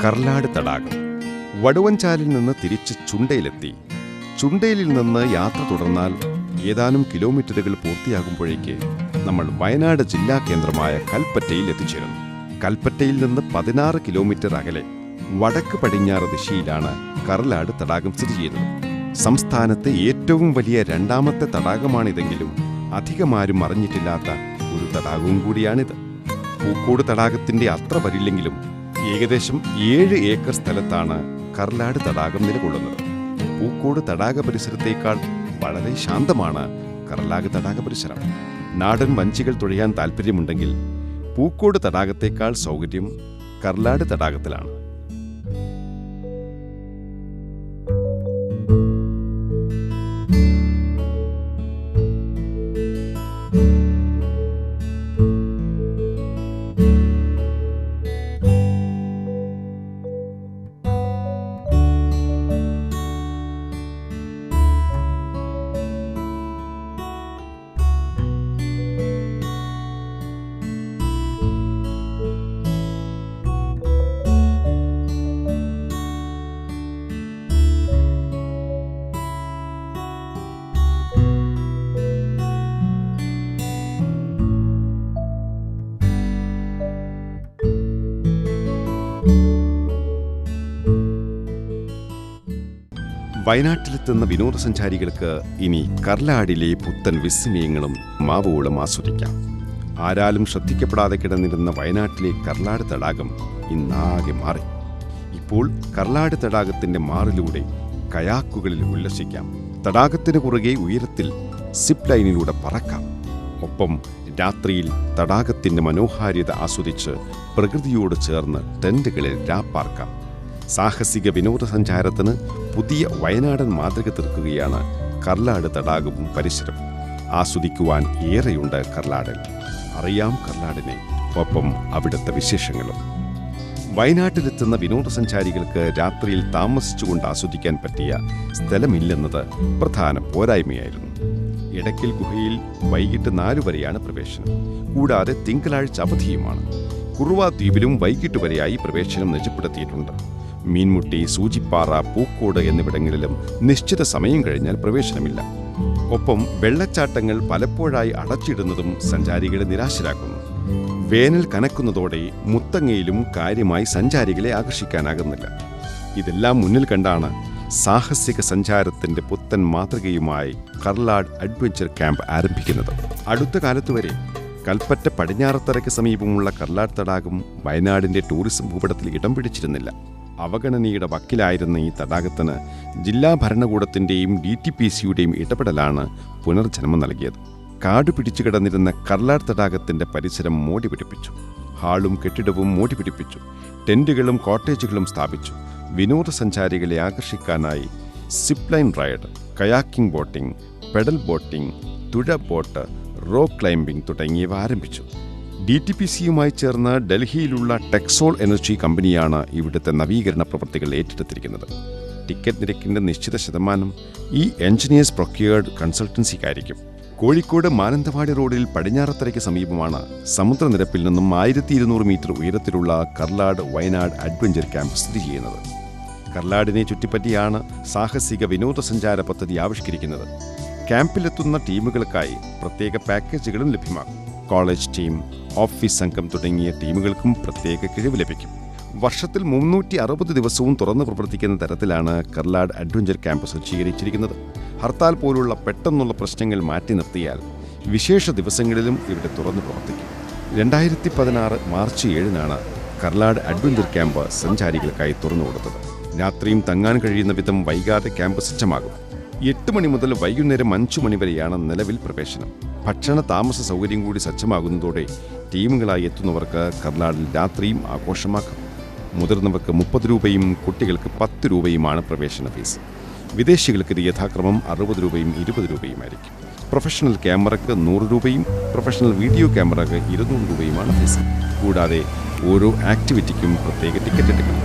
കർലാട് തടാകം. വടുവഞ്ചാലിൽ നിന്ന് തിരിച്ച് ചുണ്ടയിലെത്തി. ചുണ്ടയിലിൽ നിന്ന് യാത്ര തുടർന്നാൽ ഏതാനും കിലോമീറ്ററുകൾ പൂർത്തിയാകുമ്പോഴേക്ക് നമ്മൾ വയനാട് ജില്ലാ കേന്ദ്രമായ കൽപ്പറ്റയിൽ എത്തിച്ചേരുന്നു. കൽപ്പറ്റയിൽ നിന്ന് 16 കിലോമീറ്റർ അകലെ വടക്ക് പടിഞ്ഞാറ് ദിശയിലാണ് കർലാട് തടാകം സ്ഥിതി ചെയ്യുന്നത്. സംസ്ഥാനത്തെ ഏറ്റവും വലിയ രണ്ടാമത്തെ തടാകമാണിതെങ്കിലും അധികമാരും അറിഞ്ഞിട്ടില്ലാത്ത ഒരു തടാകവും കൂടിയാണിത്. പൂക്കോട് തടാകത്തിന്റെ അത്ര വരില്ലെങ്കിലും ഏകദേശം 7 ഏക്കർ സ്ഥലത്താണ് കർലാട് തടാകം നിലകൊള്ളുന്നത്. പൂക്കോട് തടാക പരിസരത്തേക്കാൾ വളരെ ശാന്തമാണ് കർലാട് തടാക പരിസരം. നാടൻ വഞ്ചികൾ തുഴയാൻ താല്പര്യമുണ്ടെങ്കിൽ പൂക്കോട് തടാകത്തേക്കാൾ സൗകര്യം കർലാട് തടാകത്തിലാണ്. വയനാട്ടിലെത്തുന്ന വിനോദസഞ്ചാരികൾക്ക് ഇനി കർലാടിലെ പുത്തൻ വിസ്മയങ്ങളും മാവുകളും ആസ്വദിക്കാം. ആരാലും ശ്രദ്ധിക്കപ്പെടാതെ കിടന്നിരുന്ന വയനാട്ടിലെ കർലാട് തടാകം ഇന്നാകെ മാറി. ഇപ്പോൾ കർലാട് തടാകത്തിന്റെ മാറിലൂടെ കയാക്കുകളിൽ ഉല്ലസിക്കാം. തടാകത്തിന് കുറുകെ ഉയരത്തിൽ സിപ്പ് ലൈനിലൂടെ പറക്കാം. ഒപ്പം രാത്രിയിൽ തടാകത്തിന്റെ മനോഹാരിത ആസ്വദിച്ച് പ്രകൃതിയോട് ചേർന്ന് ടെന്റുകളിൽ രാപ്പാർക്കാം. സാഹസിക വിനോദസഞ്ചാരത്തിന് പുതിയ വയനാടൻ മാതൃക തീർക്കുകയാണ് കർലാട് തടാകവും പരിസരവും. ആസ്വദിക്കുവാൻ ഏറെയുണ്ട് കർലാടിൽ. അറിയാം കർലാടിനെ, ഒപ്പം അവിടുത്തെ വിശേഷങ്ങളും. വയനാട്ടിലെത്തുന്ന വിനോദസഞ്ചാരികൾക്ക് രാത്രിയിൽ താമസിച്ചുകൊണ്ട് ആസ്വദിക്കാൻ പറ്റിയ സ്ഥലമില്ലെന്നത് പ്രധാന പോരായ്മയായിരുന്നു. ഇടയ്ക്കൽ ഗുഹയിൽ വൈകിട്ട് 4 വരെയാണ് പ്രവേശനം. കൂടാതെ തിങ്കളാഴ്ച അവധിയുമാണ്. കുറുവ ദ്വീപിലും വൈകിട്ട് വരെയായി പ്രവേശനം നിജപ്പെടുത്തിയിട്ടുണ്ട്. മീൻമുട്ടി, സൂചിപ്പാറ, പൂക്കോട് എന്നിവിടങ്ങളിലും നിശ്ചിത സമയം കഴിഞ്ഞാൽ പ്രവേശനമില്ല. ഒപ്പം വെള്ളച്ചാട്ടങ്ങൾ പലപ്പോഴായി അടച്ചിടുന്നതും സഞ്ചാരികളെ നിരാശരാക്കുന്നു. വേനൽ കനക്കുന്നതോടെ മുത്തങ്ങയിലും കാര്യമായി സഞ്ചാരികളെ ആകർഷിക്കാനാകുന്നില്ല. ഇതെല്ലാം മുന്നിൽ കണ്ടാണ് സാഹസിക സഞ്ചാരത്തിന്റെ പുത്തൻ മാതൃകയുമായി കർലാട് അഡ്വഞ്ചർ ക്യാമ്പ് ആരംഭിക്കുന്നത്. അടുത്ത കാലത്തുവരെ കൽപ്പറ്റ പടിഞ്ഞാറത്തറയ്ക്ക് സമീപമുള്ള കർലാട് തടാകം വയനാടിന്റെ ടൂറിസം ഭൂപടത്തിൽ ഇടം പിടിച്ചിരുന്നില്ല. അവഗണനയുടെ വക്കിലായിരുന്ന ഈ തടാകത്തിന് ജില്ലാ ഭരണകൂടത്തിന്റെയും DTPCയുടെയും ഇടപെടലാണ് പുനർജന്മം നൽകിയത്. കാട് പിടിച്ചു കിടന്നിരുന്ന കർലാട് തടാകത്തിന്റെ പരിസരം മോടി പിടിപ്പിച്ചു. ഹാളും കെട്ടിടവും മോടി പിടിപ്പിച്ചു. ടെന്റുകളും കോട്ടേജുകളും സ്ഥാപിച്ചു. വിനോദസഞ്ചാരികളെ ആകർഷിക്കാനായി zip line ride, kayaking boating, pedal boating, തുഴ ബോട്ട്, റോക്ക് ക്ലൈംബിംഗ് തുടങ്ങിയവ ആരംഭിച്ചു. DTPCയുമായി ചേർന്ന് ഡൽഹിയിലുള്ള ടെക്സോൾ എനർജി കമ്പനിയാണ് ഇവിടുത്തെ നവീകരണ പ്രവൃത്തികൾ ഏറ്റെടുത്തിരിക്കുന്നത്. ടിക്കറ്റ് നിരക്കിന്റെ നിശ്ചിത ശതമാനം ഈ എഞ്ചിനീയേഴ്സ് പ്രൊക്യൂർഡ് കൺസൾട്ടൻസിക്കായിരിക്കും. കോഴിക്കോട് മാനന്തവാടി റോഡിൽ പടിഞ്ഞാറത്തറയ്ക്ക് സമീപമാണ് സമുദ്രനിരപ്പിൽ നിന്നും 1200 മീറ്റർ ഉയരത്തിലുള്ള കർലാട് വയനാട് അഡ്വഞ്ചർ ക്യാമ്പ് സ്ഥിതി ചെയ്യുന്നത്. കർലാടിനെ ചുറ്റിപ്പറ്റിയാണ് സാഹസിക വിനോദസഞ്ചാര പദ്ധതി ആവിഷ്കരിക്കുന്നത്. ക്യാമ്പിലെത്തുന്ന ടീമുകൾക്കായി പ്രത്യേക പാക്കേജുകളും ലഭ്യമാക്കും. കോളേജ് ടീം, ഓഫീസ് സംഘം തുടങ്ങിയ ടീമുകൾക്കും പ്രത്യേക കിഴിവ് ലഭിക്കും. വർഷത്തിൽ 360 ദിവസവും തുറന്നു പ്രവർത്തിക്കുന്ന തരത്തിലാണ് കർലാട് അഡ്വഞ്ചർ ക്യാമ്പ് സജ്ജീകരിച്ചിരിക്കുന്നത്. ഹർത്താൽ പോലുള്ള പെട്ടെന്നുള്ള പ്രശ്നങ്ങൾ മാറ്റി നിർത്തിയാൽ വിശേഷ ദിവസങ്ങളിലും ഇവിടെ തുറന്നു പ്രവർത്തിക്കും. 2016 മാർച്ച് 7 കർലാട് അഡ്വഞ്ചർ ക്യാമ്പ് സഞ്ചാരികൾക്കായി തുറന്നു കൊടുത്തത്. രാത്രിയും തങ്ങാൻ കഴിയുന്ന വിധം വൈകാതെ ക്യാമ്പ് സജ്ജമാകും. 8 മണി മുതൽ വൈകുന്നേരം 5 മണി വരെയാണ് നിലവിൽ പ്രവേശനം. ഭക്ഷണ താമസ സൗകര്യം കൂടി സജ്ജമാകുന്നതോടെ ടീമുകളായി എത്തുന്നവർക്ക് കർലാടിൽ രാത്രിയും ആഘോഷമാക്കാം. മുതിർന്നവർക്ക് 30 രൂപയും കുട്ടികൾക്ക് 10 രൂപയുമാണ് പ്രവേശന ഫീസ്. വിദേശികൾക്ക് ഇത് യഥാക്രമം 60 രൂപയും 20 രൂപയുമായിരിക്കും. പ്രൊഫഷണൽ ക്യാമറയ്ക്ക് 100 രൂപയും പ്രൊഫഷണൽ വീഡിയോ ക്യാമറയ്ക്ക് 200 രൂപയുമാണ് ഫീസ്. കൂടാതെ ഓരോ ആക്ടിവിറ്റിക്കും പ്രത്യേക ടിക്കറ്റ് എടുക്കണം.